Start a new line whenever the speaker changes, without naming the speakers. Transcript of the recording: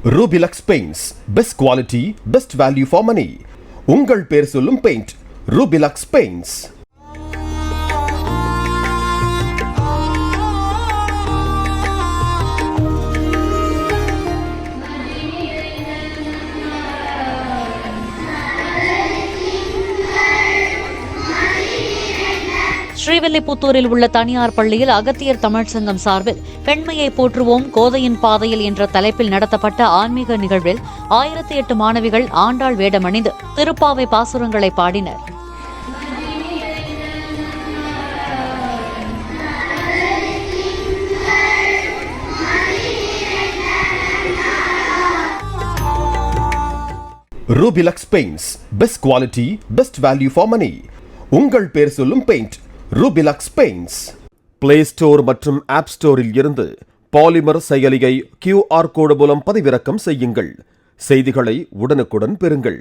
Rubilux Paints, best quality, best value for money. உங்கள் பேர் சொல்லும் பெயிண்ட் Rubilux Paints.
ஸ்ரீவில்லிபுத்தூரில் உள்ள தனியார் பள்ளியில் அகத்தியர் தமிழ் சங்கம் சார்பில் பெண்மையை போற்றுவோம் கோதையின் பாதையில் என்ற தலைப்பில் நடத்தப்பட்ட ஆன்மீக நிகழ்வில் 1008 மாணவிகள் ஆண்டாள் வேடமணிந்து திருப்பாவை பாசுரங்களை பாடினர்.
Rubilux Paints, best quality, best value for money. உங்கள் பேர் சொல்லும் paint Rubilux Paints. Play store மற்றும் ஆப் ஸ்டோரில் இருந்து பாலிமர் செயலியை QR கோடு மூலம் பதிவிறக்கம் செய்யுங்கள். செய்திகளை உடனுக்குடன் பெறுங்கள்.